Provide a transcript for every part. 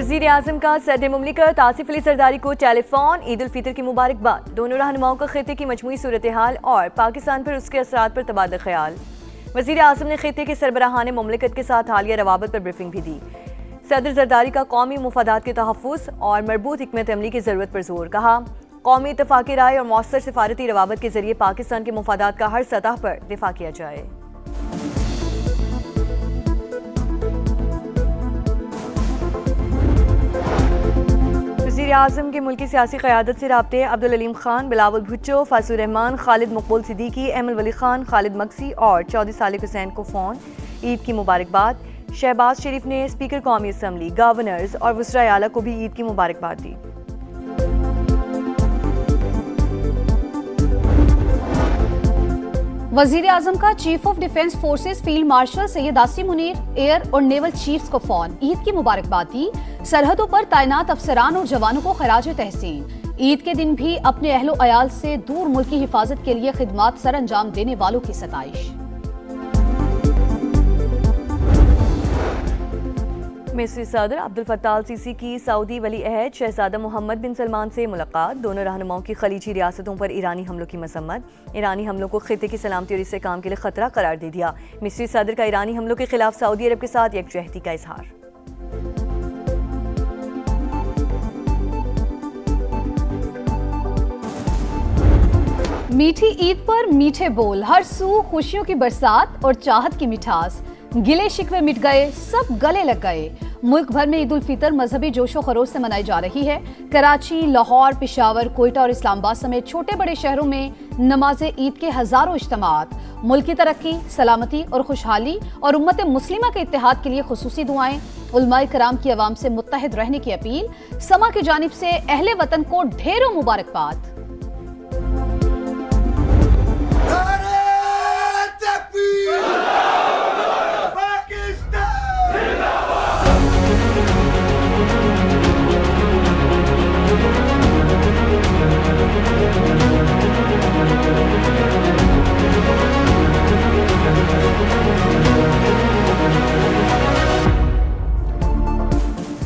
वज़ीर आज़म का सदर मुमलिकत आसिफ अली जरदारी को टेलीफोन, ईद उल फितर की मुबारकबाद। दोनों रहनुमाओं का खिते की मजमूई सूरत हाल और पाकिस्तान पर उसके असरात पर तबादला ख्याल। वज़ीर आज़म ने खिते के सरबराहान मुमलिकत के साथ हालिया रवाबत पर ब्रीफिंग भी दी। सदर जरदारी का कौमी मुफादात के तहफ़्फ़ुज़ और मरबूत हिकमत अमली की ज़रूरत पर जोर। कहा, कौमी इत्तफ़ाक़ी राय और मौसर सिफारती रवाबत के जरिए पाकिस्तान के मुफादात का हर सतह पर दिफा किया जाए। वज़ीर आज़म के मुल्की सियासी क़यादत से राब्ते अब्दुल अलीम खान, बिलावल भुट्टो, फाज़ुर रहमान, खालिद मकबूल सिद्दीकी, अहमद वली खान, खालिद मक्सी और चौधरी सालिक हुसैन को फ़ोन, ईद की मुबारकबाद। शहबाज शरीफ ने स्पीकर कौमी असम्बली, गवर्नर्स और वज़राए आला को भी ईद की मुबारकबाद दी। वजीर आजम का chief of defence forces field marshal Syed Asim Munir, air और नेवल चीफ्स को फोन, ईद की मुबारकबाद दी। सरहदों पर तैनात अफसरान और जवानों को खराज तहसीन। ईद के दिन भी अपने अहलो अयाल से दूर मुल्क की हिफाजत के लिए खिदमात सर अंजाम देने वालों की सताइश। मिस्री सदर अब्दुल फत्ताह अल सीसी की सऊदी वली अहद शहजादा मोहम्मद बिन सलमान से मुलाकात। दोनों रहनुमाओं की खलीजी रियासतों पर ईरानी हमलों की मसम्मत। ईरानी हमलों को खिते की सलामती और इस्तेहकाम के लिए खतरा करार दे दिया। मिस्री सदर का ईरानी हमलों के खिलाफ सऊदी अरब के साथ यकजहती का इजहार। मीठी ईद पर मीठे बोल, हर सू खुशियों की बरसात और चाहत की मिठास। गिले शिकवे मिट गए, सब गले लग गए। मुल्क भर में ईद उल फितर मजहबी जोशो खरोश से मनाई जा रही है। कराची, लाहौर, पेशावर, कोयटा और इस्लामाबाद समेत छोटे बड़े शहरों में नमाज ईद के हजारों इज्तिमात। मुल्क की तरक्की, सलामती और खुशहाली और उम्मत मुस्लिमा के इत्तेहाद के लिए खुसूसी दुआएं। उलमाए कराम की आवाम से मुत्तहिद रहने की अपील। समा की जानिब से अहले वतन को ढेरों मुबारकबाद।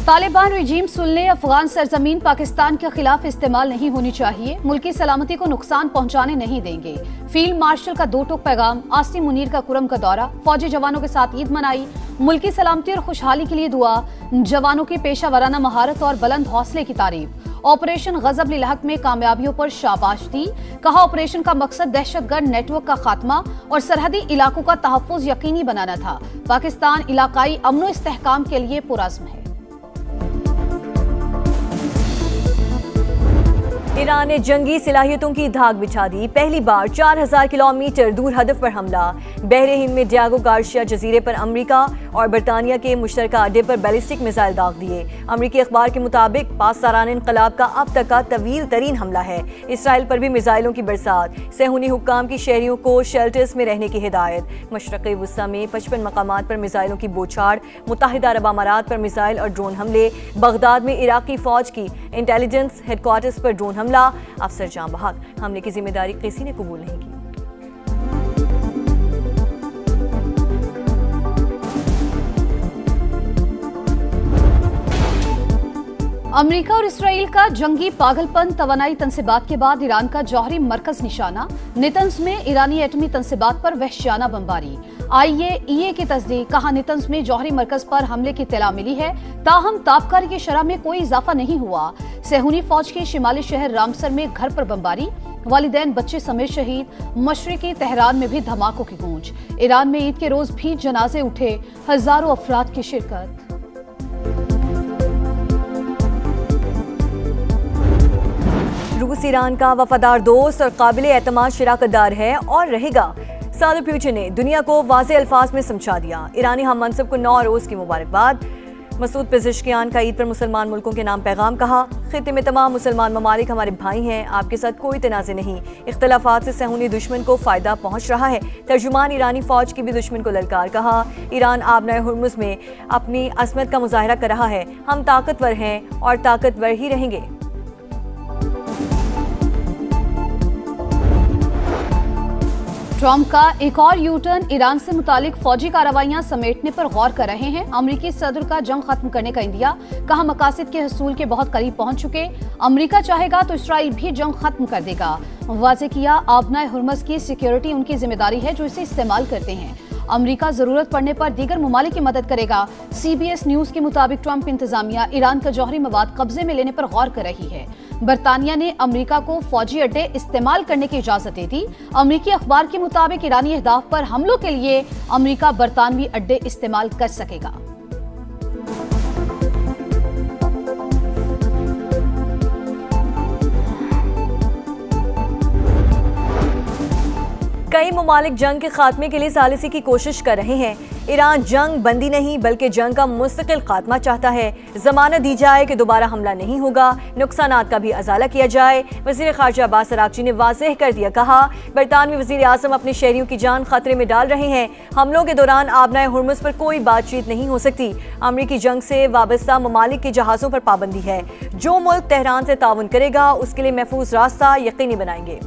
तालिबान रजीम सुनले, अफगान सरजमीन पाकिस्तान के खिलाफ इस्तेमाल नहीं होनी चाहिए, मुल्की सलामती को नुकसान पहुंचाने नहीं देंगे। फील्ड मार्शल का दो टोक पैगाम। आसिम मुनीर का कुरम का दौरा, फौजी जवानों के साथ ईद मनाई। मुल्की सलामती और खुशहाली के लिए दुआ। जवानों की पेशा वराना महारत और बुलंद हौसले की तारीफ। ऑपरेशन गजब लिल हक में कामयाबियों पर शाबाश दी। कहा, ऑपरेशन का मकसद दहशतगर्द नेटवर्क का खात्मा और सरहदी इलाकों का तहफ़्फ़ुज़ यकीनी बनाना था। पाकिस्तान इलाकाई अमनो इस्तेहकाम के लिए पुरज़्म है। ईरान ने जंगी सलाहियतों की धाक बिछा दी। पहली बार 4000 किलोमीटर दूर हदफ पर हमला। बहरे हिंद में डियागो गार्शिया जजीरे पर अमरीका और बरतानिया के मुश्तरका अड्डे पर बैलिस्टिक मिसाइल दाग दिए। अमरीकी अखबार के मुताबिक पासदारान इनकलाब का अब तक का तवील तरीन हमला है। इसराइल पर भी मिसाइलों की बरसात। सेहूनी हुक्काम की शहरियों को शेल्टर्स में रहने की हिदायत। मशरक़ी वस्ता में 55 मकामात पर मिसाइलों की बौछार। मुत्तहिदा अरब अमारात पर मिसाइल और ड्रोन हमले। बगदाद में इराकी फौज की इंटेलिजेंस हेडक्वार्टर्स पर ड्रोन हमला। अफसर जां बहक। हमले की जिम्मेदारी किसी ने कबूल नहीं की। अमेरिका और इसराइल का जंगी पागलपन। तवानाई तनसीबात के बाद ईरान का जौहरी मरकज निशाना। नेतन्स में ईरानी एटमी तनसीबात पर वहशियाना बमबारी। IAEA की तस्दीक। कहा, नेतन्स में जौहरी मरकज पर हमले की इत्तला मिली है, ताहम ताबकारी की शरह में कोई इजाफा नहीं हुआ। सेहूनी फौज के शिमाली शहर रामसर में घर पर बमबारी। वालिदैन बच्चे समेत शहीद। मशरिकी तेहरान में भी धमाकों की गूंज। ईरान में ईद के रोज भी जनाजे उठे, हजारों अफराद की शिरकत। रूस ईरान का वफादार दोस्त और काबिले एतमाद शराकतदार है और रहेगा। सदर पुतिन ने दुनिया को वाज़े अल्फाज में समझा दिया। ईरानी हम मनसब को 9 रोज़ की मुबारकबाद। मसूद पेज़ेश्कियान का ईद पर मुसलमान मुल्कों के नाम पैगाम। कहा, खित्ते में तमाम मुसलमान ममालिक हमारे भाई हैं, आपके साथ कोई तनाज़े नहीं। इख्तलाफात से सेहूनी दुश्मन को फ़ायदा पहुँच रहा है। तर्जुमान ईरानी फ़ौज की भी दुश्मन को ललकार। कहा, ईरान आबनाए हुर्मुज़ में अपनी असमत का मुजाहरा कर रहा है। हम ताकतवर हैं और ताकतवर ही रहेंगे। ट्रंप का एक और यू टर्न, ईरान से मुतालिक फौजी कार्रवाइयां समेटने पर गौर कर रहे हैं। अमरीकी सदर का जंग खत्म करने का इंदिया, कहा मकासद के हसूल के बहुत करीब पहुंच चुके। अमरीका चाहेगा तो इसराइल भी जंग खत्म कर देगा। वाज़ेह किया आबना हुर्मुज़ की सिक्योरिटी उनकी जिम्मेदारी है जो इसे इस्तेमाल करते हैं। अमरीका जरूरत पड़ने पर दीगर ममालिक की मदद करेगा। CBS न्यूज के मुताबिक ट्रंप इंतजामिया ईरान का जौहरी मवाद कब्जे में लेने पर गौर कर रही है। बरतानिया ने अमरीका को फौजी अड्डे इस्तेमाल करने की इजाजत दे दी। अमरीकी अखबार के मुताबिक ईरानी अहदाफ पर हमलों के लिए अमरीका बरतानवी अड्डे इस्तेमाल कर सकेगा। कई ममालिक जंग के खात्मे के लिए सालिसी की कोशिश कर रहे हैं। ईरान जंग बंदी नहीं बल्कि जंग का मुस्तकिल खात्मा चाहता है। जमानत दी जाए कि दोबारा हमला नहीं होगा, नुकसानात का भी अजाला किया जाए। वज़ीर ख़ारजा अब्बास अराग़ची ने वाज़ेह कर दिया, कहा बरतानवी वज़ीर आज़म अपने शहरियों की जान खतरे में डाल रहे हैं। हमलों के दौरान आबना हुर्मुज़ पर कोई बातचीत नहीं हो सकती। अमरीकी जंग से वाबस्ता ममालिक के जहाज़ों पर पाबंदी है। जो मुल्क तेहरान से ताउन करेगा उसके लिए महफूज रास्ता यकीनी बनाएंगे।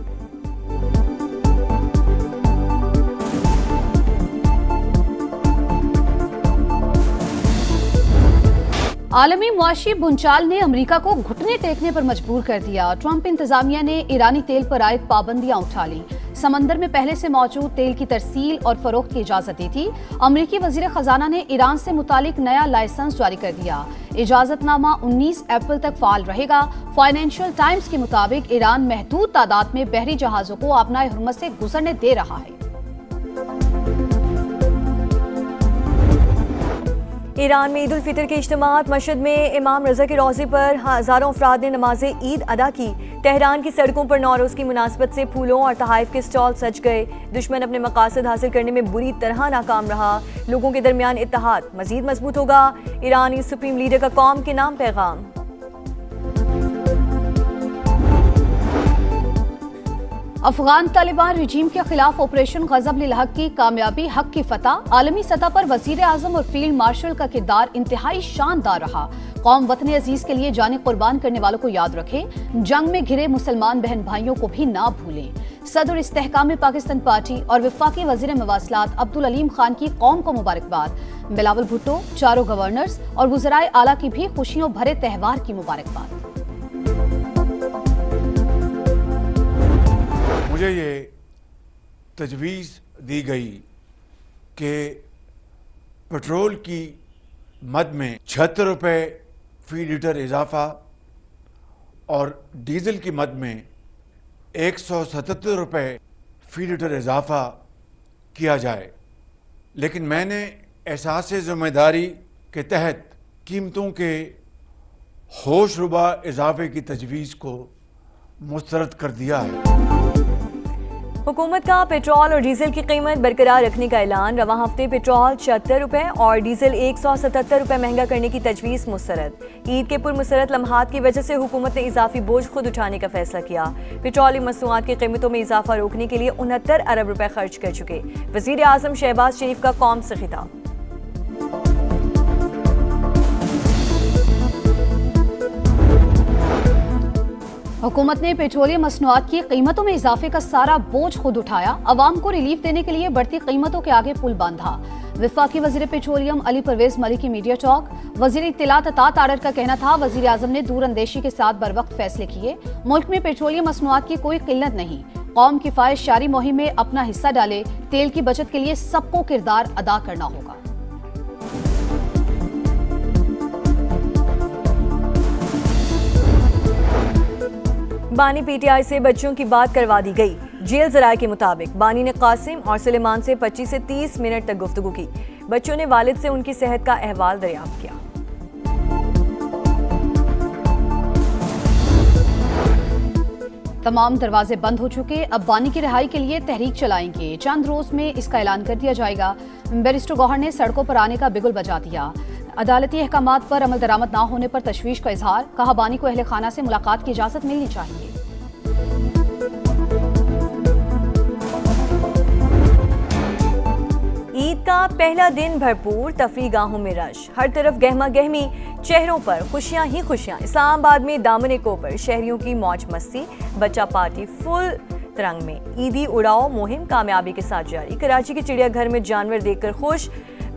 आलमी मुआशी भूचाल ने अमरीका को घुटने टेकने पर मजबूर कर दिया। ट्रंप इंतजामिया ने ईरानी तेल पर आयद पाबंदियां उठा ली। समंदर में पहले से मौजूद तेल की तरसील और फरोख्त की इजाजत दी थी। अमरीकी वजीर खजाना ने ईरान से मुतालिक नया लाइसेंस जारी कर दिया। इजाजतनामा 19 अप्रैल तक फाल रहेगा। फाइनेंशियल टाइम्स के मुताबिक ईरान महदूद तादाद में बहरी जहाजों को आबना हुर्मुज़ से गुजरने दे रहा है। ईरान में ईद उल फितर के इज्तिमात, मस्जिद में इमाम रज़ा की रोज़े पर हज़ारों अफराद ने नमाज ईद अदा की। तेहरान की सड़कों पर नौरोज़ की मुनासबत से फूलों और तहाइफ के स्टॉल सज गए। दुश्मन अपने मकासद हासिल करने में बुरी तरह नाकाम रहा। लोगों के दरमियान इत्तेहाद मज़ीद मजबूत होगा। ईरानी सुप्रीम लीडर का कौम के नाम पैगाम। अफगान तालिबान रिजीम के खिलाफ ऑपरेशन गज़ब-उल हक की कामयाबी, हक की फतह। आलमी सतह पर वज़ीर आज़म और फील्ड मार्शल का किरदार इंतहाई शानदार रहा। कौम वतन अजीज के लिए जाने कुर्बान करने वालों को याद रखें। जंग में घिरे मुसलमान बहन भाइयों को भी ना भूलें। सदर इस्तेहकाम पाकिस्तान पार्टी और वफाकी वज़ीर मवासलात अब्दुल अलीम खान की कौम को मुबारकबाद। बिलावल भुट्टो, चारों गवर्नर्स और वज़राए आला की भी खुशियों भरे त्यौहार की मुबारकबाद। मुझे ये तजवीज़ दी गई कि पेट्रोल की मद में 76 रुपये फ़ी लीटर इजाफ़ा और डीज़ल की मद में 177 रुपये फ़ी लीटर इजाफ़ा किया जाए, लेकिन मैंने एहसास ज़िम्मेदारी के तहत कीमतों के होशरुबा इजाफे की तजवीज़ को मुस्तरद कर दिया है। हुकूमत का पेट्रोल और डीजल की कीमत बरकरार रखने का ऐलान। रवां हफ्ते पेट्रोल 76 रुपये और डीजल 177 रुपये महंगा करने की तजवीज़ मुस्तरद। ईद के पुरमसरत लम्हात की वजह से हुकूमत ने इजाफी बोझ खुद उठाने का फैसला किया। पेट्रोलियम मसनूआत की कीमतों में इजाफा रोकने के लिए 69 अरब रुपये खर्च कर चुके। वज़ीर आज़म शहबाज शरीफ का कौम से खिताब। हुकूमत ने पेट्रोलियम मसनूआत की कीमतों में इजाफे का सारा बोझ खुद उठाया। अवाम को रिलीफ देने के लिए बढ़ती कीमतों के आगे पुल बांधा। वफाकी वजीर पेट्रोलियम अली परवेज मलिक की मीडिया टॉक। वजीर इत्तलात अतात आर्डर का कहना था वजीर आजम ने दूर अंदेशी के साथ बर वक्त फैसले किए। मुल्क में पेट्रोलियम मसनूआत की कोई किल्लत नहीं। कौम किफायत शारी मुहिम में अपना हिस्सा डाले। तेल की बचत के लिए सबको किरदार अदा करना होगा। बानी PTI से बच्चों की बात करवा दी गई। जेल जराये के मुताबिक बानी ने कासिम और सुलेमान से 25 से 30 मिनट तक गुफ्तगू की। बच्चों ने वालिद से उनकी सेहत का अहवाल दरियाफ्त किया। तमाम दरवाजे बंद हो चुके। अब बानी की रिहाई के लिए तहरीक चलाएंगे। चंद रोज में इसका ऐलान कर दिया जाएगा। बैरिस्टर गौहर ने सड़कों पर आने का बिगुल बजा दिया। अदालती अहकामात पर अमल दरामद ना होने पर तशवीश का इजहार। कहा बानी को अहले खाना से मुलाकात की इजाजत मिलनी चाहिए। ईद का पहला दिन भरपूर, तफरीगाहों में रश, हर तरफ गहमा गहमी, चेहरों पर खुशियां ही खुशियां। इस्लामाबाद में दामन-ए-कोपर शहरियों की मौज मस्ती, बच्चा पार्टी फुल तरंग में ईदी उड़ाओ मुहिम कामयाबी के साथ जारी। कराची के चिड़ियाघर में जानवर देखकर खुश,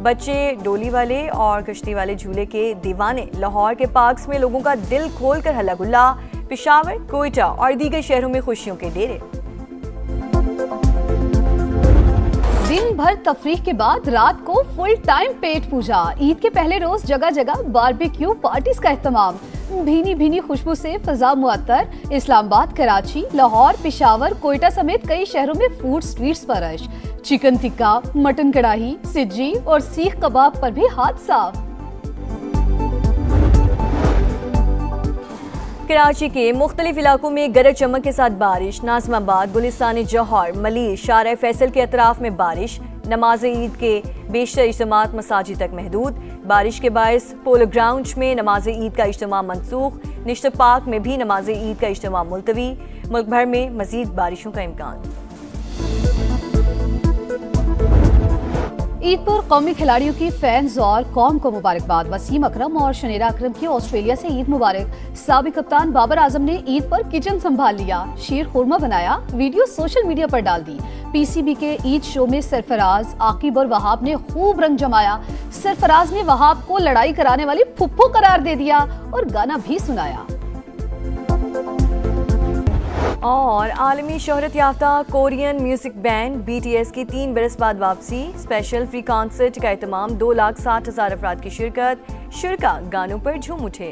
बच्चे डोली वाले और कश्ती वाले झूले के दीवाने। लाहौर के पार्क्स में लोगों का दिल खोलकर हल्ला गुल्ला। पेशावर, कोयटा और दीगर शहरों में खुशियों के डेरे। दिन भर तफरीह के बाद रात को फुल टाइम पेट पूजा। ईद के पहले रोज जगह जगह बारबेक्यू पार्टीज का एहतमाम। भीनी भीनी खुशबू से फजा मुअत्तर। इस्लामाबाद, कराची, लाहौर, पेशावर, कोयटा समेत कई शहरों में फूड स्ट्रीट्स पर रश। चिकन टिक्का, मटन कढ़ाई, सिज्जी और सीख कबाब पर भी हाथ साफ। कराची के मुख्तलिफ इलाकों में गरज चमक के साथ बारिश। नाज़िमाबाद, गुलिस्तान जौहर, मलीर, शारा फैसल के अतराफ में बारिश। नमाज ईद के बेशतर इज्तिमात मसाजिद तक महदूद। बारिश के बायस पोलो ग्राउंड में नमाज ईद का इज्तिमा मनसूख। निश्त पार्क में भी नमाज ईद का इज्तिमा मुलतवी। मुल्क भर में मजीद बारिशों का इम्कान। ईद पर कौमी खिलाड़ियों की फैंस और कौम को मुबारकबाद। वसीम अकरम और शनेरा अकरम की ऑस्ट्रेलिया से ईद मुबारक। साबिक कप्तान बाबर आजम ने ईद पर किचन संभाल लिया, शीर खुरमा बनाया, वीडियो सोशल मीडिया पर डाल दी। पीसीबी के ईद शो में सरफराज, आकिब और वहाब ने खूब रंग जमाया। सरफराज ने वहाब को लड़ाई कराने वाली फुप्पो करार दे दिया और गाना भी सुनाया। और आलमी शोहरत याफ्ता कोरियन म्यूजिक बैंड BTS की 3 बरस बाद वापसी। स्पेशल फ्री कॉन्सर्ट का एहतमाम। 2,60,000 अफराद की शिरकत। शुरका गानों पर झूम उठे।